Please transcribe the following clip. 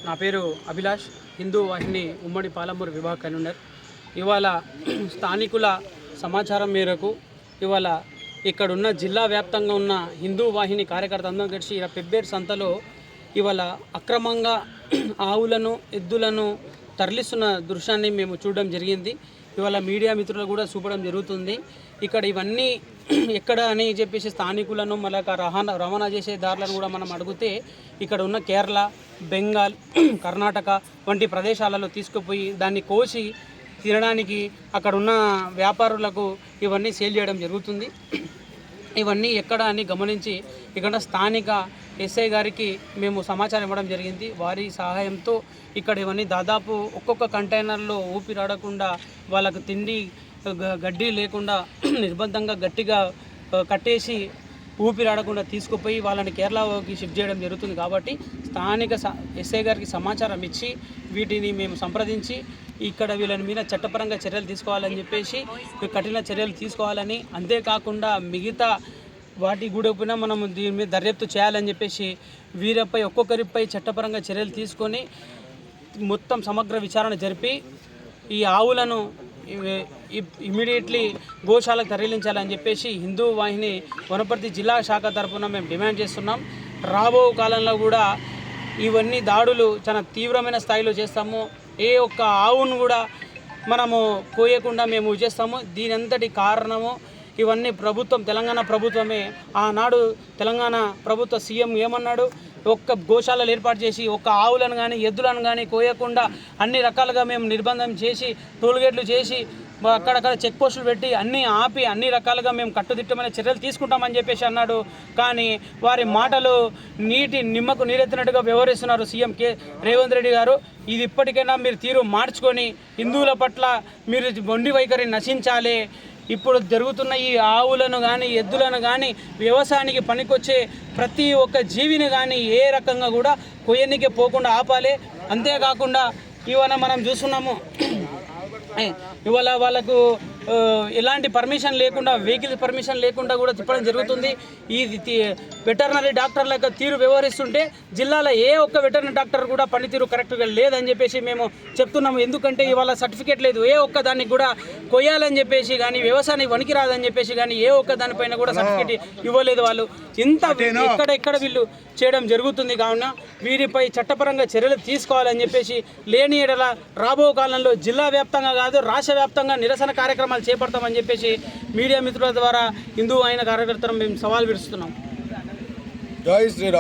నా పేరు అభిలాష్, హిందూ వాహిని ఉమ్మడి పాలమూరు విభాగ కన్వీనర్. ఇవాళ స్థానికుల సమాచారం మేరకు ఇవాళ ఇక్కడున్న జిల్లా వ్యాప్తంగా ఉన్న హిందూ వాహిని కార్యకర్తలందరూ కలిసి పెబ్బేరు సంతలో ఇవాళ అక్రమంగా ఆవులను ఎద్దులను తరలిస్తున్న దృశ్యాన్ని మేము చూడడం జరిగింది. ఇవాళ మీడియా మిత్రులు కూడా చూపడం జరుగుతుంది. ఇక్కడ ఇవన్నీ ఎక్కడ అని చెప్పేసి స్థానికులను మళ్ళీ రవాణా చేసే దారులను కూడా మనం అడిగితే ఇక్కడ ఉన్న కేరళ, బెంగాల్, కర్ణాటక వంటి ప్రదేశాలలో తీసుకుపోయి దాన్ని కోసి తినడానికి అక్కడ ఉన్న వ్యాపారులకు ఇవన్నీ సేల్ చేయడం జరుగుతుంది. ఇవన్నీ ఎక్కడ అని గమనించి ఇక్కడ స్థానిక ఎస్ఐ గారికి మేము సమాచారం ఇవ్వడం జరిగింది. వారి సహాయంతో ఇక్కడ ఇవన్నీ దాదాపు ఒక్కొక్క కంటైనర్లో ఊపిరాడకుండా వాళ్ళకు తిండి గడ్డి లేకుండా నిర్బంధంగా గట్టిగా కట్టేసి ఊపిరాడకుండా తీసుకుపోయి వాళ్ళని కేరళకి షిఫ్ట్ చేయడం జరుగుతుంది. కాబట్టి స్థానిక ఎస్ఐ గారికి సమాచారం ఇచ్చి వీటిని మేము సంప్రదించి ఇక్కడ వీళ్ళని మీద చట్టపరంగా చర్యలు తీసుకోవాలని చెప్పేసి కఠిన చర్యలు తీసుకోవాలని, అంతేకాకుండా మిగతా వాటి కూడా మనం దీని మీద దర్యాప్తు చేయాలని చెప్పేసి వీరిపై ఒక్కొక్కరిపై చట్టపరంగా చర్యలు తీసుకొని మొత్తం సమగ్ర విచారణ జరిపి ఈ ఆవులను ఇమీడియట్లీ గోశాలకు తరలించాలని చెప్పేసి హిందూ వాహిని వనపర్తి జిల్లా శాఖ తరఫున మేము డిమాండ్ చేస్తున్నాం. రాబో కాలంలో కూడా ఇవన్నీ దాడులు చాలా తీవ్రమైన స్థాయిలో చేస్తాము. ఏ ఒక్క ఆవును కూడా మనము కోయకుండా మేము చేస్తాము. దీని అంతటి కారణము ఇవన్నీ ప్రభుత్వం, తెలంగాణ ప్రభుత్వమే. ఆనాడు తెలంగాణ ప్రభుత్వ సీఎం ఏమన్నాడు, ఒక్క గోశాలలు ఏర్పాటు చేసి ఒక్క ఆవులను కానీ ఎద్దులను కానీ కోయకుండా అన్ని రకాలుగా మేము నిర్బంధం చేసి టోల్గేట్లు చేసి అక్కడక్కడ చెక్ పోస్టులు పెట్టి అన్నీ ఆపి అన్ని రకాలుగా మేము కట్టుదిట్టమైన చర్యలు తీసుకుంటామని చెప్పేసి అన్నాడు. కానీ వారి మాటలు నిమ్మకు నీరెత్తినట్టుగా వ్యవహరిస్తున్నారు సీఎం రేవంత్ రెడ్డి గారు. ఇది ఇప్పటికైనా మీరు తీరు మార్చుకొని హిందువుల పట్ల మీరు మొండి వైఖరి నశించాలి. ఇప్పుడు జరుగుతున్న ఈ ఆవులను కానీ ఎద్దులను కానీ వ్యవసాయానికి పనికొచ్చే ప్రతి ఒక్క జీవిని కానీ ఏ రకంగా కూడా కొయ్యనికే పోకుండా ఆపాలి. అంతేకాకుండా ఇవాళ మనం చూస్తున్నాము, ఇవాళ వాళ్ళకు ఎలాంటి పర్మిషన్ లేకుండా, వెహికల్ పర్మిషన్ లేకుండా కూడా తిప్పడం జరుగుతుంది. ఈ వెటర్నరీ డాక్టర్ల యొక్క తీరు వ్యవహరిస్తుంటే జిల్లాలో ఏ ఒక్క వెటర్నరీ డాక్టర్ కూడా పనితీరు కరెక్ట్గా లేదని చెప్పేసి మేము చెప్తున్నాము. ఎందుకంటే ఇవాళ సర్టిఫికేట్ లేదు, ఏ ఒక్క దానికి కూడా కొయ్యాలని చెప్పేసి కానీ వ్యవసాయానికి వనికి రాదని చెప్పేసి కానీ ఏ ఒక్క దానిపైన కూడా సర్టిఫికేట్ ఇవ్వలేదు. వాళ్ళు ఇంత ఎక్కడ వీళ్ళు చేయడం జరుగుతుంది. కావున వీరిపై చట్టపరంగా చర్యలు తీసుకోవాలని చెప్పేసి, లేని ఎడల రాబో కాలంలో జిల్లా వ్యాప్తంగా కాదు రాష్ట్ర వ్యాప్తంగా నిరసన కార్యక్రమాలు చేపడతామని చెప్పేసి మీడియా మిత్రుల ద్వారా హిందూ అయిన కార్యకర్తలను మేము సవాల్ విడుస్తున్నాం. జై శ్రీరామ్.